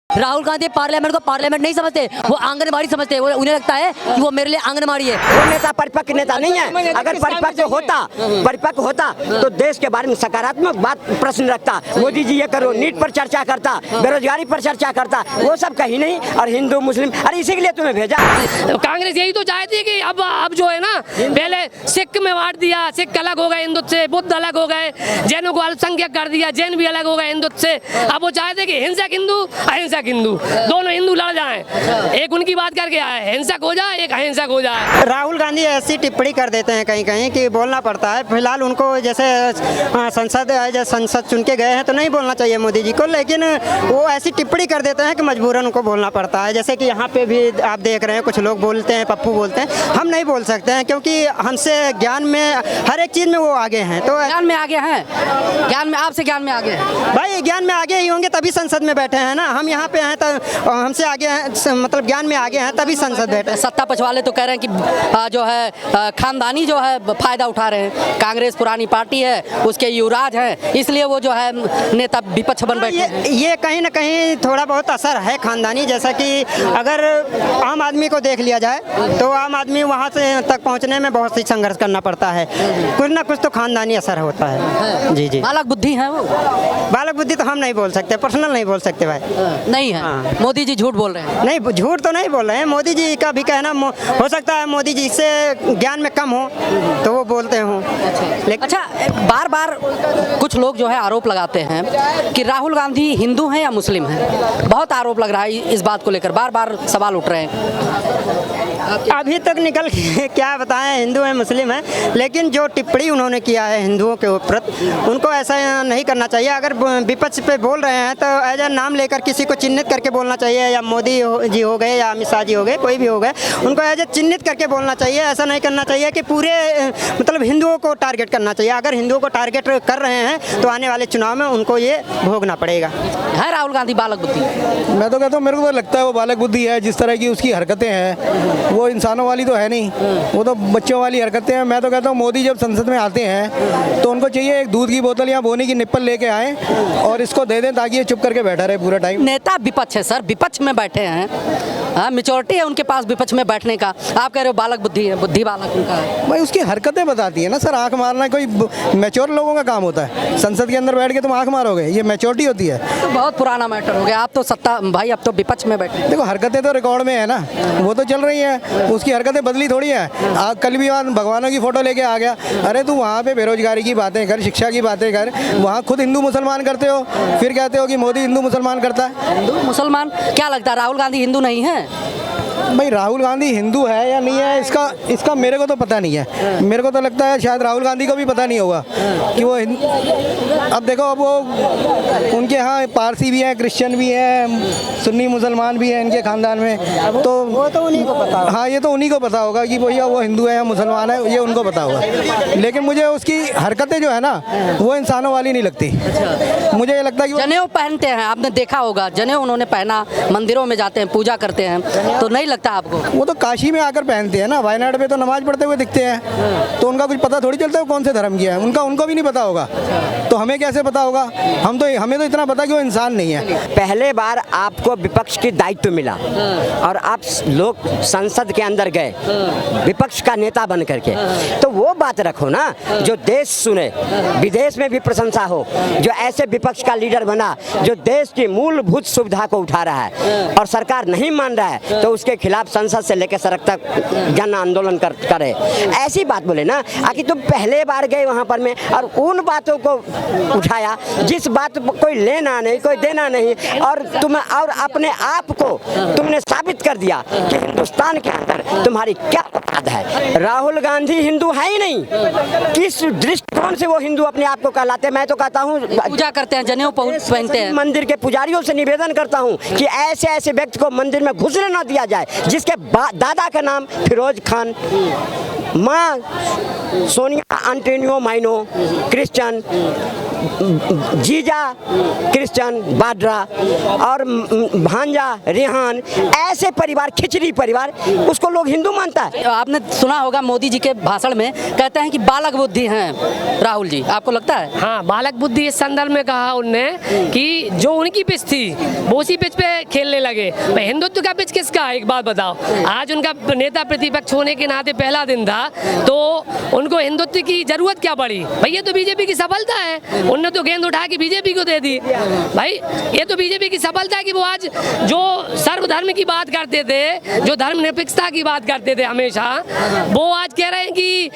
Rahul Gandhi parliament को parliament नहीं समझते, वो आंगनबाड़ी समझते हैं। उन्हें लगता है कि वो मेरे लिए आंगनबाड़ी है। वो नेता परिपक्व नेता नहीं है। अगर परिपक्व होता तो देश के बारे में सकारात्मक बात प्रश्न रखता। मोदी जी ये करो, नीट पर चर्चा करता, बेरोजगारी पर चर्चा करता, वो सब कहीं नहीं। और हिंदू मुस्लिम, अरे इसी के लिए तुम्हें भेजा। कांग्रेस यही तो चाहती है कि अब जो है ना, पहले सिख में बांट दिया, सिख अलग हो गए हिंदुत्व से, बुद्ध अलग हो गए, जैनों को अल्पसंख्यक कर दिया, जैन भी अलग हो गए हिंदुत्व से। अब वो चाहते कि हिंसक हिंदू अहिंसक हिंदू दोनों हिंदू लड़ जाएं। एक उनकी बात करके आए, हिंसक हो जाए, एक अहिंसक हो जाए। राहुल गांधी ऐसी टिप्पणी कर देते हैं कहीं कहीं कि बोलना पड़ता है। फिलहाल उनको जैसे संसद चुन के गए हैं तो नहीं बोलना चाहिए मोदी जी को, लेकिन वो ऐसी टिप्पणी कर देते हैं कि मजबूरन उनको बोलना पड़ता है। जैसे कि यहाँ पे भी आप देख रहे हैं कुछ लोग बोलते हैं, पप्पू बोलते हैं, हम नहीं बोल सकते हैं क्योंकि हमसे ज्ञान में हर एक चीज़ में वो आगे हैं। तो ज्ञान में आगे हैं, ज्ञान में आपसे ज्ञान में आगे हैं भाई, ज्ञान में आगे ही होंगे तभी संसद में बैठे हैं ना। हम यहाँ पे हैं तो हमसे आगे हैं, मतलब ज्ञान में आगे हैं तभी संसद बैठे। सत्ता पछवाले तो कह रहे हैं कि जो है खानदानी जो है फायदा उठा रहे हैं। कांग्रेस पुरानी पार्टी है, उसके युवराज हैं, इसलिए वो जो है नेता विपक्ष बन बैठे हैं। ये कहीं ना कहीं थोड़ा बहुत असर है खानदानी। जैसा कि अगर आम आदमी को देख लिया जाए तो आम आदमी वहाँ से तक पहुँचने में बहुत सी संघर्ष करना पड़ता है। कुछ ना कुछ तो खानदानी असर होता है। जी जी, बालक बुद्धि है वो। बालक बुद्धि तो हम नहीं बोल सकते, पर्सनल नहीं बोल सकते भाई। नहीं है। मोदी जी झूठ बोल रहे हैं। नहीं, झूठ तो नहीं बोल रहे हैं। मोदी जी का भी कहना हो सकता है मोदी जी से ज्ञान में कम हो तो वो बोलते हों। लेकिन अच्छा, बार बार कुछ लोग जो है आरोप लगाते हैं कि राहुल गांधी हिंदू हैं या मुस्लिम हैं। बहुत आरोप लग रहा है इस बात को लेकर, बार बार सवाल उठ रहे हैं। अभी तक निकल के क्या बताएं हिंदू है मुस्लिम है, लेकिन जो टिप्पणी उन्होंने किया है हिंदुओं के ऊपर, उनको ऐसा नहीं करना चाहिए। अगर विपक्ष पे बोल रहे हैं तो एज ए नाम लेकर किसी को चिन्हित करके बोलना चाहिए, या मोदी जी हो गए या अमित शाह जी हो गए, कोई भी हो गए, उनको एज ए चिन्हित करके बोलना चाहिए। ऐसा नहीं करना चाहिए कि पूरे मतलब हिंदुओं को टारगेट करना चाहिए। अगर हिंदुओं को टारगेट कर रहे हैं तो आने वाले चुनाव में उनको ये भोगना पड़ेगा। है राहुल गांधी बालक बुद्धि? मैं तो कहता हूँ, मेरे को तो लगता है वो बालक बुद्धि है। जिस तरह की उसकी हरकतें हैं वो इंसानों वाली तो है नहीं, वो तो बच्चों वाली हरकतें हैं। मैं तो कहता हूँ मोदी जब संसद में आते हैं तो उनको चाहिए एक दूध की बोतल या बोनी की निप्पल लेके आए और इसको दे दें ताकि ये चुप करके बैठा रहे पूरा टाइम। नेता विपक्ष है सर, विपक्ष में बैठे हैं। हाँ, मेजॉरिटी है उनके पास विपक्ष में बैठने का। आप कह रहे हो बालक बुद्धि है, बुद्धि बालक उनका है। भाई उसकी हरकतें बताती है ना सर। आंख मारना कोई मैच्योर लोगों का काम होता है। संसद के अंदर बैठ के तुम आंख मारोगे, ये मैच्योरिटी होती है? तो बहुत पुराना मैटर हो गया। आप तो सत्ता भाई, अब तो विपक्ष में बैठे। देखो हरकतें तो रिकॉर्ड में है ना, वो तो चल रही हैं। उसकी हरकतें बदली थोड़ी है। कल भी वहाँ भगवानों की फोटो लेके आ गया। अरे तू वहाँ पे बेरोजगारी की बातें कर, शिक्षा की बातें कर, वहाँ खुद हिंदू मुसलमान करते हो, फिर कहते हो कि मोदी हिंदू मुसलमान करता है। हिंदू मुसलमान क्या लगता है, राहुल गांधी हिंदू नहीं है? भाई राहुल गांधी हिंदू है या नहीं है इसका मेरे को तो पता नहीं है। मेरे को तो लगता है शायद राहुल गांधी को भी पता नहीं होगा कि वो अब देखो, अब वो उनके यहाँ पारसी भी हैं, क्रिश्चियन भी हैं, सुन्नी मुसलमान भी हैं इनके खानदान में, तो वो तो उन्हीं को पता होगा। हाँ, ये तो उन्हीं को पता होगा कि भैया वो हिंदू है या मुसलमान है, ये उनको पता होगा। लेकिन मुझे उसकी हरकतें जो है ना वो इंसानों वाली नहीं लगती। मुझे ये लगता है कि जनेऊ पहनते हैं, आपने देखा होगा जनेऊ उन्होंने पहना, मंदिरों में जाते हैं, पूजा करते हैं, तो नहीं लगता आपको? वो तो काशी में आकर पहनते हैं ना, वायनाड पे तो नमाज पढ़ते हुए दिखते हैं, तो उनका कुछ पता थोड़ी चलता है कौन से धर्म की है। उनको भी नहीं पता होगा, तो हमें कैसे पता होगा? हमें तो इतना पता कि वो इंसान नहीं है। पहले बार आपको विपक्ष की दायित्व मिला और आप लोग संसद के अंदर गए विपक्ष का नेता बन करके, तो वो बात रखो ना जो देश सुने, विदेश में भी प्रशंसा हो। जो ऐसे विपक्ष का लीडर बना जो देश की मूलभूत सुविधा को उठा रहा है और सरकार नहीं मान रहा है, तो उसके खिलाफ संसद से लेकर सड़क तक जन आंदोलन करे। ऐसी बात बोले ना, आखिर तुम पहले बार गए वहाँ पर में और उन बातों को उठाया जिस बात को कोई लेना नहीं, कोई देना नहीं, और और अपने आप को तुमने साबित कर दिया कि हिंदुस्तान के अंदर तुम्हारी क्या औकात है। राहुल गांधी हिंदू है ही नहीं। किस दृष्टिकोण से वो हिंदू अपने आप को कहलाते हैं? मैं तो कहता हूँ पूजा करते हैं, जनेऊ पहनते हैं। मंदिर के पुजारियों से निवेदन करता हूँ कि ऐसे व्यक्ति को मंदिर में घुसने न दिया जाए जिसके दादा का नाम फिरोज खान, माँ सोनिया एंटोनियो माइनो क्रिश्चियन, जीजा क्रिश्चियन बाड्रा और भांजा रेहान, ऐसे परिवार, खिचड़ी परिवार, उसको लोग हिंदू मानता है। आपने सुना होगा मोदी जी के भाषण में कहते हैं कि बालक बुद्धि हैं राहुल जी, आपको लगता है? हाँ, बालक बुद्धि इस संदर्भ में कहा उनने कि जो उनकी पिच थी वो उसी पिच पे खेलने लगे। भाई हिंदुत्व का पिच किसका है, एक बात बताओ। आज उनका नेता प्रतिपक्ष होने के नाते पहला दिन था, तो उनको हिंदुत्व की जरूरत क्या पड़ी? भाई ये तो बीजेपी की सफलता है, उनने तो गेंद उठा के बीजेपी को दे दी। भाई ये तो बीजेपी की सफलता है कि वो आज जो सर्वधर्म की बात करते थे, जो धर्मनिरपेक्षता की बात करते थे हमेशा, वो आज कह रहे हैं कि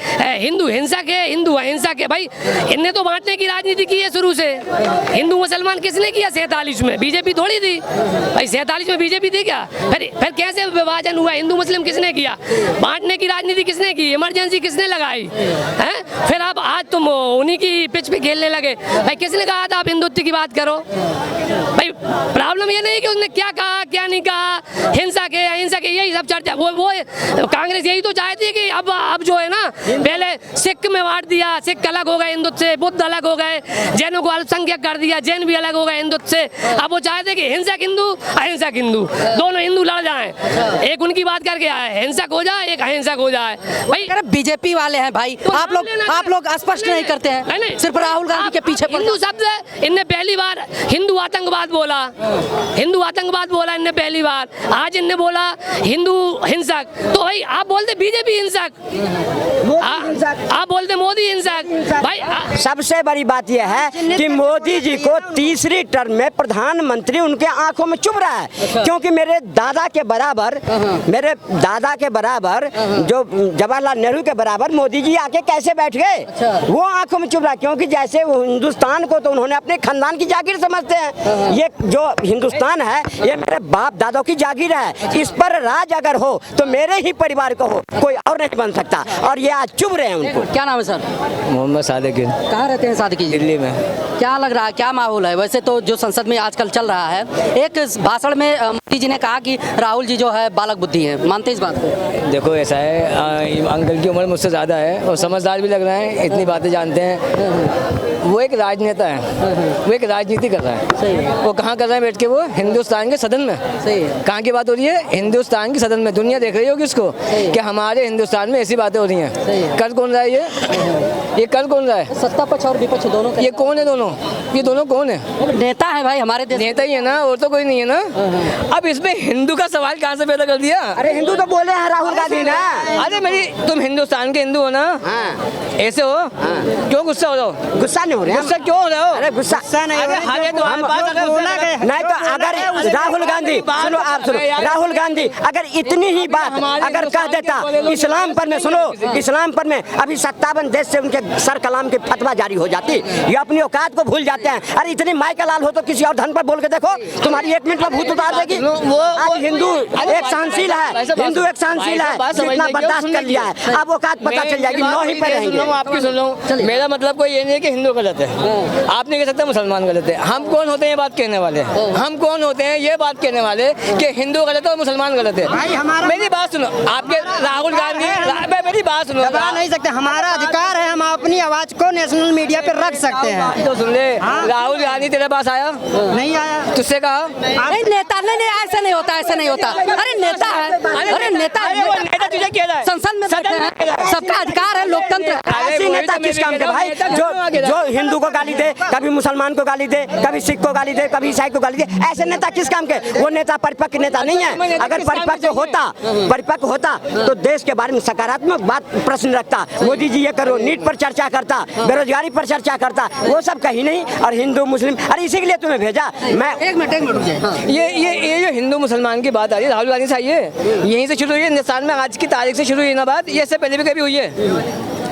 हिंदू हिंसक है, हिंदू अहिंसक है। भाई इनने तो बांटने की राजनीति की है शुरू से। हिंदू मुसलमान किसने किया 47 में? बीजेपी थोड़ी थी भाई, 47 में बीजेपी थी क्या? फिर कैसे विभाजन हुआ? हिंदू मुस्लिम किसने किया? बांटने की राजनीति किसने की? इमरजेंसी किसने लगाई है? फिर अब आज तुम उन्हीं की पिच पे खेलने लगे। भाई किसने कहा था आप हिंदुत्व की बात करो? भाई प्रॉब्लम ये नहीं कि उसने क्या कहा क्या नहीं कहा, हिंसा के अहिंसा के, यही सब चर्चा। वो कांग्रेस यही तो चाहती है कि अब जो है ना, पहले सिख में बांट दिया, सिख अलग हो गए हिंदुत्व से, बुद्ध अलग हो गए, जैनों को अल्पसंख्यक कर दिया, जैन भी अलग हो गए हिंदुत्व से। अब वो चाहते हैं कि हिंसक हिंदू अहिंसक हिंदू दोनों हिंदू लड़ जाएं। एक उनकी बात करके आए, हिंसक हो जाए, एक अहिंसक हो जाए। भाई अरे बीजेपी वाले हैं भाई, तो आप लोग स्पष्ट नहीं करते हैं, सिर्फ राहुल गांधी के पीछे हिंदू शब्द इनने पहली बार हिंदू आतंकवाद बोला, हिंदू आतंकवाद बोला इनने पहली बार। आज इनने बोला हिंदू हिंसक, तो भाई आप बोलते बीजेपी हिंसक, आप बोलते मोदी हिंसक। भाई सबसे बड़ी बात यह है कि मोदी जी को तीसरी टर्म में प्रधानमंत्री उनके आंखों में चुभ रहा है, क्योंकि मेरे दादा के बराबर जो जवाहरलाल नेहरू के बराबर मोदी जी आके कैसे बैठ गए, वो आंखों में चुभ रहा है। क्योंकि जैसे वो हिंदुस्तान को तो उन्होंने अपने खानदान की जागीर समझते हैं, ये जो हिंदुस्तान है ये मेरे बाप दादों की जागीर है, इस पर राज अगर हो तो मेरे ही परिवार को हो, कोई और नहीं बन सकता। और ये आज चुभ रहे हैं उनको। क्या नाम है सर? मोहम्मद सादिक। कहाँ रहते हैं सादिक जी? दिल्ली में। क्या लग रहा है, क्या माहौल है? वैसे तो जो संसद में आजकल चल रहा है, एक भाषण में मोदी जी ने कहा कि राहुल जी जो है बालक बुद्धि है, मानते हैं इस बात को? देखो ऐसा है, अंकल की उम्र मुझसे ज़्यादा है और समझदार भी लग रहे हैं, इतनी बातें जानते हैं। वो एक राजनेता है, वो एक राजनीति कर रहा है। वो कहाँ कर रहे हैं बैठ के? वो हिंदुस्तान के सदन में। कहाँ की बात हो रही है? हिंदुस्तान के सदन में। दुनिया देख रही होगी इसको कि हमारे हिंदुस्तान में ऐसी बातें हो रही हैं। कर कौन रहा है ये कर कौन रहा है? सत्ता पक्ष और विपक्ष दोनों। ये कौन है दोनों? ये दोनों कौन है? नेता है भाई, हमारे देश नेता ही है ना, और तो कोई नहीं है ना। अब इसमें हिंदू का सवाल कहाँ से पैदा कर दिया? अरे हिंदू तो बोले हैं राहुल गांधी ना। अरे तुम हिंदुस्तान के हिंदू हो ना? ऐसे हो? क्यों गुस्सा हो रहे हो? गुस्सा नहीं हो रहे, गुस्सा क्यों हो रहे हो? अरे गुस्सा नहीं हो रहा। नहीं तो अगर राहुल गांधी सुनो, आप सुनो, राहुल गांधी अगर इतनी ही बात अगर कह देता इस्लाम पर में, सुनो इस्लाम पर में अभी 57 देश से उनके सर कलाम की फतवा जारी हो जाती। ये अपनी औकात को भूल जाते हैं। अरे इतनी माई का लाल हो तो किसी और धर्म पर बोल के देखो, तुम्हारी 1 मिनट में भूत उतार देगी। आज हिंदू एक सहनशील है, हिंदू एक सहनशील है, इतना बर्दाश्त कर लिया है, अब औकात पता चल जाएगी, 9 ही पे रहेंगे। आपकी सुन लो, मेरा मतलब कोई ये नहीं है कि हिंदू गलत है, आप नहीं कह सकते मुसलमान गलत है। हम कौन होते हैं ये बात कहने वाले? हम कौन होते हैं ये बात कहने वाले कि हिंदू गलत है और मुसलमान गलत है? मेरी बात सुनो, आपके राहुल गांधी, मेरी बात सुनो, दबा नहीं सकते, हमारा अधिकार है, हम अपनी आवाज को नेशनल मीडिया पे रख सकते हैं। तो सुन ले, राहुल गांधी तेरे पास आया? नहीं आया। तुझसे कहा? नहीं नेता, नहीं ऐसा नहीं होता, ऐसा नहीं होता। अरे नेता है, अरे नेता तुझे कह रहा है संसद में बैठे हैं, सबका अधिकार है, लोकतंत्र। ऐसी नेता किस काम के भाई? जो हिंदू को गाली दे, कभी मुसलमान को गाली दे, कभी सिख को गाली दे, कभी ईसाई को गाली दे, ऐसे नेता किस काम के? वो नेता परिपक्व नेता नहीं है। अगर परिपक्व होता तो देश के बारे में सकारात्मक बात प्रश्न रखता। मोदी जी ये करो, नीट पर चर्चा करता, बेरोजगारी पर चर्चा करता, वो सब कहीं नहीं। और हिंदू मुस्लिम, अरे इसी के लिए तुम्हें भेजा मैं। एक मिनट ये जो हिंदू मुसलमान की बात आ रही है, राहुल गांधी से आई है, यहीं से शुरू हुई है हिंदुस्तान में, आज की तारीख से शुरू हुई ना बात, ये इससे पहले भी कभी हुई है?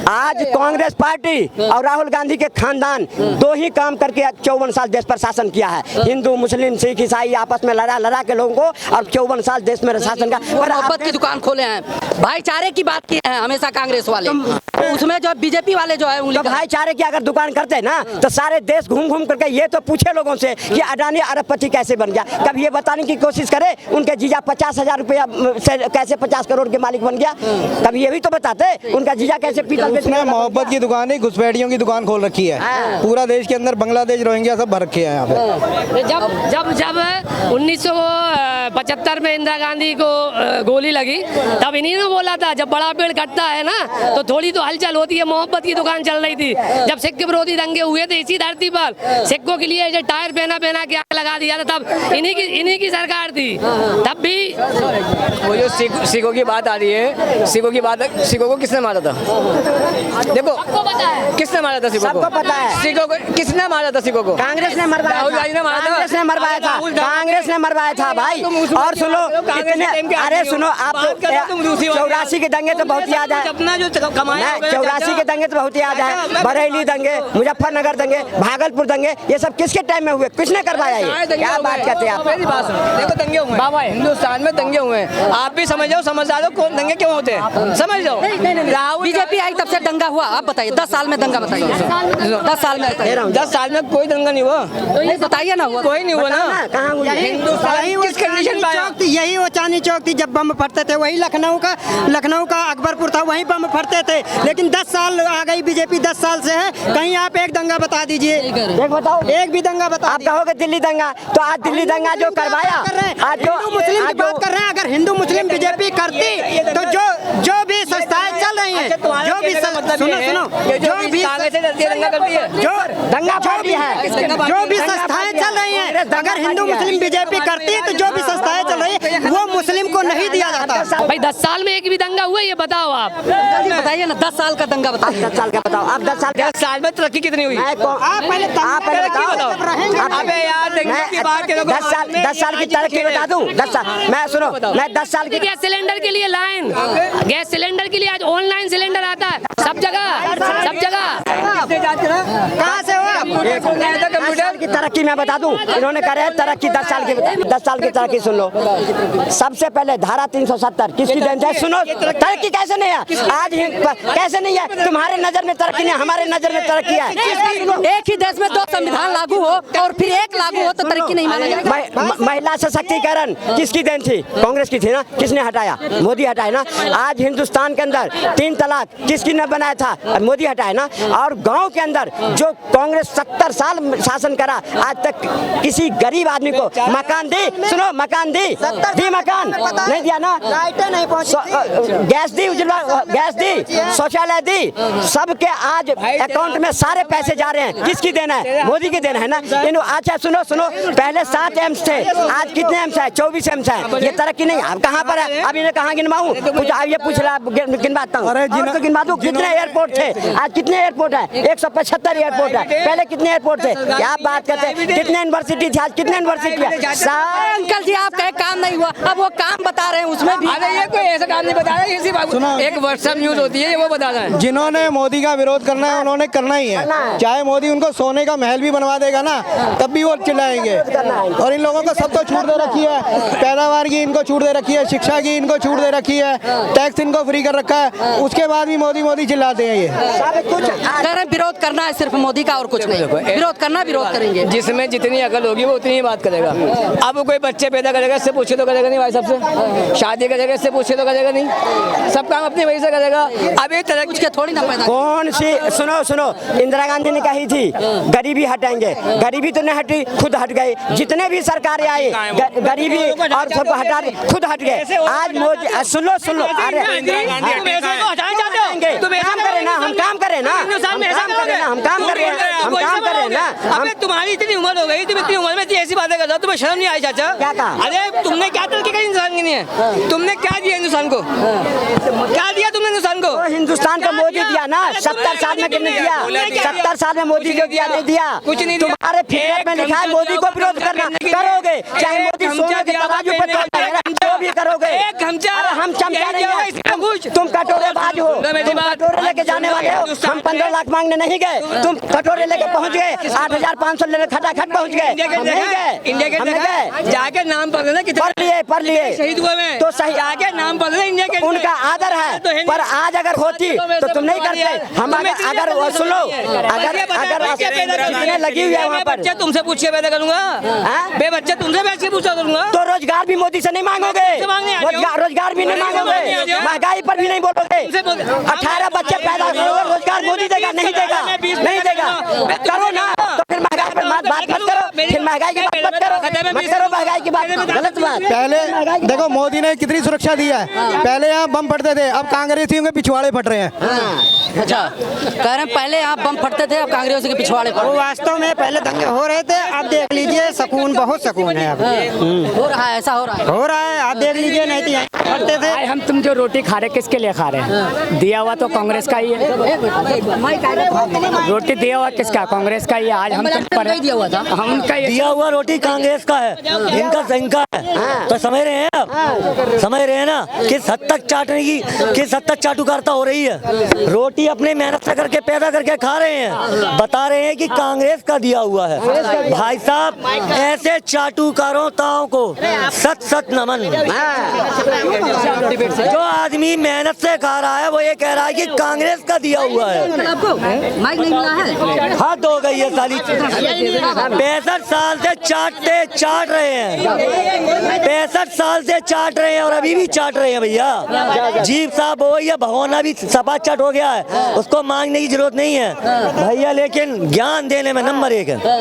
आज कांग्रेस पार्टी और राहुल गांधी के खानदान दो ही काम करके 54 साल देश पर शासन किया है। हिंदू मुस्लिम सिख ईसाई आपस में लड़ा के लोगों को, और 54 साल देश में शासन का। मोहब्बत की दुकान खोले हैं, भाईचारे की बात की है हमेशा कांग्रेस वाले, उसमें जो बीजेपी वाले जो है तो भाईचारे की अगर दुकान करते हैं ना, तो सारे देश घूम करके ये तो पूछे लोगों से कि अडानी अरबपति कैसे बन गया। कभी ये बताने की कोशिश करे उनके जीजा 50,000 रुपया से कैसे 50 करोड़ के मालिक बन गया। कभी ये भी तो बताते उनका जीजा कैसे उसने मोहब्बत की दुकान नहीं, घुसपैठियों की दुकान खोल रखी है। पूरा देश के अंदर बांग्लादेश, रोहिंग्या सब भर रखे हैं यहाँ पे। जब 1975 में इंदिरा गांधी को गोली लगी, तब इन्हीं ने बोला था जब बड़ा पेड़ कटता है ना तो थोड़ी तो हलचल होती है। मोहब्बत की दुकान चल रही थी जब सिख विरोधी दंगे हुए थे इसी धरती पर, सिखों के लिए जो टायर पहना के आग लगा दिया था, तब इन्हीं की सरकार थी। तब भी वो जो सिखों की बात आ रही है, सिखों को किसने मारा था? देखो किसने मारा था सिखों को? सबको पता है। सिखों को किसने मारा था? सिखों को कांग्रेस ने मरवाया राहुल गांधी ने मारा था। कांग्रेस ने मरवाया था, कांग्रेस ने मरवाया था भाई। और सुनो अरे सुनो, आप 84 के दंगे तो बहुत याद है, अपना जो कमाया 84 के दंगे तो बहुत याद है, बरेली दंगे, मुजफ्फरनगर दंगे, भागलपुर दंगे, ये सब किसके टाइम में हुए? किसने करवाया? ये क्या बात करते हैं आप? देखो दंगे हुए बाबा, हिंदुस्तान में दंगे हुए हैं। आप भी समझ जाओ, समझदार हो, कौन दंगे क्यों होते हैं, समझ जाओ। राहुल बीजेपी आई तब से दंगा हुआ, आप बताइए 10 साल में दंगा बताइए। 10 साल में 10 साल में कोई दंगा नहीं हुआ, नहीं बताइए ना हुआ। कोई नहीं हुआ ना। कहाँ हुआ? यही वो किस कंडीशन में आया? यही वो चांदनी चौक थी जब बम फटते थे, वही लखनऊ का अकबरपुर था, वहीं बम फटते थे। लेकिन 10 साल आ गई बीजेपी, 10 साल से है, कहीं आप एक दंगा बता दीजिए, एक बताओ, एक भी दंगा बता आप कहोगे दिल्ली दंगा, तो आज दिल्ली दंगा जो करवाया, आज जो हिंदू मुस्लिम की बात कर रहे हैं। अगर हिंदू मुस्लिम बीजेपी करती तो जो भी संस्थाएं चल रही हैं, जो भी सुनो जो भी दंगा करती है, जो दंगा फोड़ दिया है, जो भी संस्थाएं चल रही हैं, अगर हिंदू मुस्लिम बीजेपी करती है तो जो भी संस्थाएं चल रही है वो मुस्लिम को नहीं दिया जाता। भाई 10 साल में एक भी दंगा हुआ ये बताओ आप। बताइए ना 10 साल का दंगा बताइए। 10 साल का बताओ, आप 10 साल में तरक्की कितनी हुई? आप पहले बताओ। अबे यार दंगे की बात करो। 10 साल की तरक्की बता दूं। 10 साल मैं सुनो, मैं 10 साल की गैस सिलेंडर के लिए लाइन, गैस सिलेंडर के लिए आज ऑनलाइन सिलेंडर आता है सब जगह, सब जगह। कहाँ से हुआ? 10 साल की तरक्की मैं बता दूं, इन्होंने करे तरक्की 10 साल की। 10 साल की तरक्की सुन लो। सबसे पहले धारा 370 किसकी देन है? सुनो, तरक्की कैसे नहीं है आज? कैसे नहीं है? तुम्हारे नजर में तरक्की नहीं, हमारे नजर में तरक्की है। एक ही देश में 2 संविधान लागू हो और फिर एक लागू हो तो तरक्की नहीं माना जाएगा। महिला सशक्तिकरण किसकी देन थी? कांग्रेस की थी ना, किसने हटाया? मोदी हटाया ना। आज हिंदुस्तान के अंदर 3 तलाक किसकी ने बनाया था? मोदी हटाया ना। और गांव के अंदर जो कांग्रेस 70 साल शासन करा, आज तक किसी गरीब आदमी को मकान दी? सुनो, मकान दी मकान नहीं दिया ना, लाइटें नहीं पहुंची, गैस दी, उज्ज्वला गैस दी, शौचालय दी, सबके आज अकाउंट में सारे पैसे जा रहे हैं। किसकी देना है? मोदी की देना है ना। अच्छा सुनो, पहले 7 एम्स थे, आज कितने एम्स है? 24 एम्स है। ये तरक्की नहीं। अब कहाँ पर है? अब इन्हें कहाँ गिनवाऊं? कुछ अब ये पूछ रहा, गिनवाता हूँ। तो गिनवा दूं कितने एयरपोर्ट थे? आज कितने एयरपोर्ट है? 175 एयरपोर्ट है। पहले कितने एयरपोर्ट थे? क्या बात करते हैं? कितने यूनिवर्सिटी थी? आज कितने यूनिवर्सिटी है? अंकल जी आप कहे काम नहीं हुआ, अब वो काम बता रहे हैं उसमें भी। अरे ये कोई ऐसा काम नहीं बता रहा है, इसी बात एक व्हाट्सएप न्यूज होती है, ये वो बता रहा है। जिन्होंने मोदी का विरोध करना है उन्होंने करना ही है, चाहे मोदी उनको सोने का महल भी बनवा देगा ना, तब भी वो चिल्लाएंगे। और इन लोगों को सब तो छूट दे रखी है, पैदावार की इनको छूट दे रखी है, शिक्षा की इनको छूट दे रखी है, टैक्स इनको फ्री कर रखा है, उसके बाद भी मोदी मोदी चिल्लाते हैं। ये कह रहे विरोध करना है सिर्फ मोदी का और कुछ नहीं। विरोध करना, विरोध करेंगे। जिसमें जितनी अकल होगी वो उतनी ही बात करेगा। अब कोई बच्चे पैदा करेगा इससे पूछे तो करेगा नहीं भाई साहब से, शादी करेगा इससे पूछे तो करेगा नहीं, सब काम अपनी वजह से करेगा। अब एक तरह के थोड़ी ना पैदा। कौन सी सुनो, इंदिरा गांधी ने कही थी गरीबी हटाएंगे, गरीबी तो नहीं हटी, खुद हट गए। जितने भी सरकारें आई गरीबी और सबको हटा खुद हट गए। आज मोदी सुन लो, अरे काम करें ना, हम काम करें ना, तुम्हारी इतनी उम्र हो गई, तुम इतनी उम्र में ऐसी बातें कर रहे हो, तुम्हें शर्म नहीं आई चाचा? अरे तुमने क्या तरक्की करी हिंदुस्तान के लिए? तुमने क्या दिया हिंदुस्तान को? क्या दिया तुमने हिंदुस्तान को? हिंदुस्तान को मोदी दिया ना, 70 साल में किसने दिया? 70 साल में मोदी जो दिया नहीं दिया, कुछ नहीं। तुम्हारे फितरत में लिखा है मोदी को विरोध करना, करोगे चाहे मोदी सोने के तराजू पर जो भी करोगे। हम चमचा नहीं है, तुम कटोरेबाज हो, तुम कटोरे लेके जाने वाले हो। हम 15 लाख मांगने नहीं गए, तुम कटोरे लेके पहुंच गए, 8,500 लेने खटाखट पहुंच गए। इंडिया के जाके नाम पढ़ लेना, पढ़ लिए शहीद हुए में तो सही जाके नाम हम पढ़ रहे इंडिया के लिए। उनका आदर है, पर आज अगर होती तो तुम नहीं करते। हम अगर सुनो, अगर चीजें लगी हुई है वहाँ पर, बच्चे तुमसे पूछे पैदा करूंगा, बे बच्चे तुमसे बैठ के पूछा करूंगा। तो रोजगार भी मोदी से नहीं मांगोगे, रोजगार भी नहीं मांगोगे, महंगाई पर भी नहीं बोलोगे। 18 बच्चे पैदा करोगे, रोजगार मोदी देगा? नहीं देगा, नहीं देगा। करो ना, तो फिर महंगाई पर बात मत करो, फिर महंगाई की बात मत करो, मत करो महंगाई की बात, गलत बात। पहले देखो मोदी ने कितनी सुरक्षा दी है। पहले यहाँ बम फटते थे, अब कांग्रेसियों के पिछवाड़े फट रहे हैं। अच्छा, कह रहे हैं पहले यहाँ बम फटते थे, अब कांग्रेस के पिछवाड़े पर। वो वास्तव में पहले दंगे हो रहे थे, अब देख लीजिए सुकून, बहुत सुकून है अब। हो रहा है, ऐसा हो रहा है। हो रहा है, आप देख लीजिए, नहीं तो यहाँ फटते थे। हम तुम जो रोटी खा रहे किसके लिए खा रहे हैं? दिया हुआ तो कांग्रेस का ही है। रोटी दिया हुआ किसका? कांग्रेस का ही है। आज हम तुम पर दिया हुआ था, हम उनका ही दिया हुआ रोटी कांग्रेस का है, इनका है। तो समझ रहे हैं आप, समझ रहे हैं ना किस हद तक चाटने की, किस हद तक चाटुकारिता हो रही है। रोटी अपने मेहनत से करके पैदा करके खा रहे हैं, बता रहे हैं कि कांग्रेस का दिया हुआ है। भाई साहब, ऐसे चाटुकारों को सत सत नमन। जो आदमी मेहनत से खा रहा है वो ये कह रहा है कि कांग्रेस का दिया हुआ है। आपको माइक नहीं मिला है? हद हो गई है साली। 65 साल से चाट रहे हैं, 65 साल से चाट रहे हैं और अभी भी चाट रहे हैं भैया। जीव साहब हो या भगोना भी सपा चट हो गया है, उसको मांगने की जरूरत नहीं है भैया, लेकिन ज्ञान देने में नंबर 1 है।